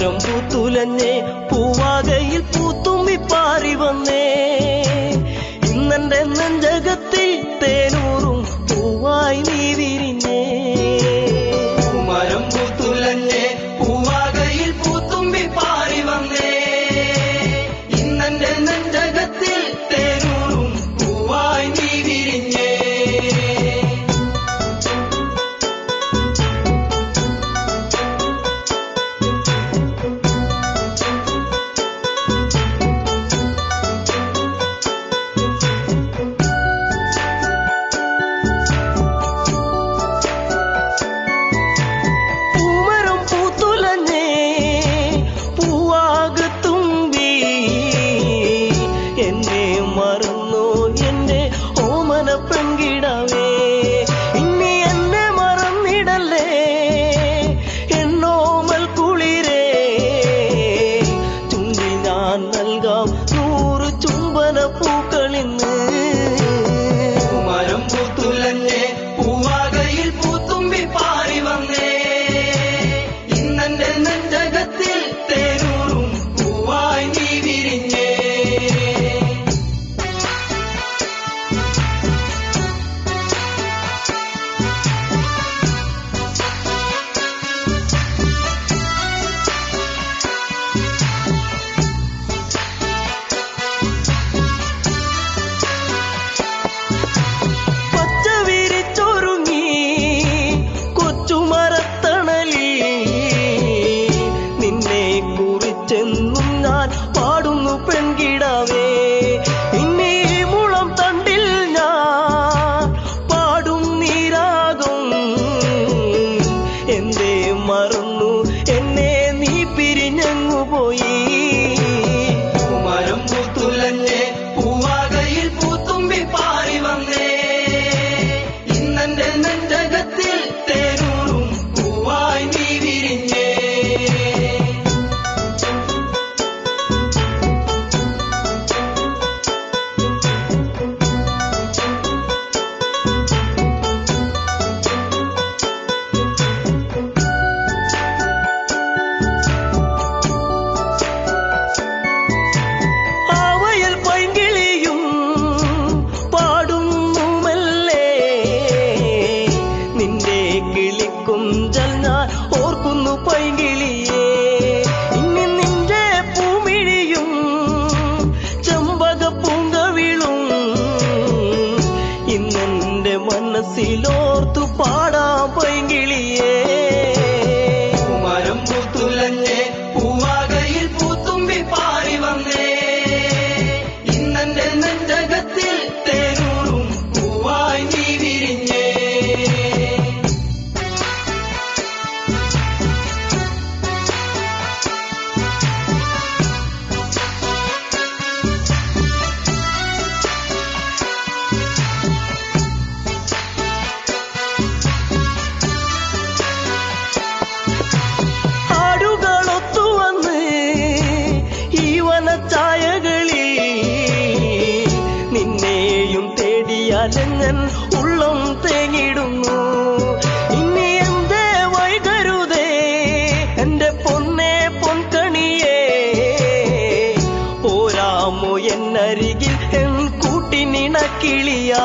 പൂമരം പൂത്തുലഞ്ഞേ പൂവാകയിൽ പൂത്തുമ്പി പാറി വന്നേ ഇന്നെന്റെ നെഞ്ചകത്തിൽ തേനൂറും പൂവായി നീ വിരിഞ്ഞേ പൂമരം പൂത്തുലഞ്ഞേ പൂവാകയിൽ പൂത്തുമ്പി പാറി വന്നേ ഇന്നെന്റെ നെഞ്ചകത്തിൽ തേനൂറും പൂവായി നീ വിരിഞ്ഞേ പെങ്കിടവേ ഇനി എന്നെ മറന്നിടല്ലേ എന്നോമൽ കുളിരേ ചുണ്ടി ഞാൻ നൽകാം 100 ചുംബന പൂക്കളിന്ന് മരം പൂത്തുലഞ്ഞേ പൂവാകയിൽ പൂത്തുമ്പി പാറി വന്നേ ഇന്നെന്റെ നെഞ്ചകത്തിൽ തേനൂറും പൂവായി നീ വിരിഞ്ഞേ ചെന്നും ഞാൻ പാടുന്നു പെൺകിടാവേ ഇന്നീ മുളം തണ്ടിൽ ഞാൻ പാടും നീരാകും എന്തേ മറന്നു എന്നെ നീ പിരിഞ്ഞങ്ങു പോയി മരം പൂത്തുലഞ്ഞേ പൂവാകയിൽ പൂത്തുമ്പി പാറി വന്നേ ഇന്നെന്റെ നെഞ്ചകത്തിൽ തേനൂറും പൂവായി നീ വിരിഞ്ഞേ ഓർക്കുന്നു പൈങ്കിളിയേ ഇനി നിന്റെ പൂമിഴിയും ചെമ്പക പൂങ്കവിളും ഇന്നെന്റെ മനസ്സിലോർത്തു പാടാം പൈങ്കിളിയേ മരം പൂത്തുലഞ്ഞേ പൂവാകയിൽ പൂത്തുമ്പി പാറി വന്നേ ഇന്നെന്റെ നെഞ്ചകത്തിൽ തേനൂറും പൂവായി നീ വിരിഞ്ഞേ ഛായകളിൽ നിന്നെയും തേടിയാലെങ്ങൻ ഉള്ളം തേങ്ങിടുന്നു ഇനി എന്തേ വൈകരുതേ എന്റെ പൊന്നേ പൊൻകണിയേ പോരാമോ എന്നരികിൽ എൻ കൂട്ടിനിണക്കിളിയാ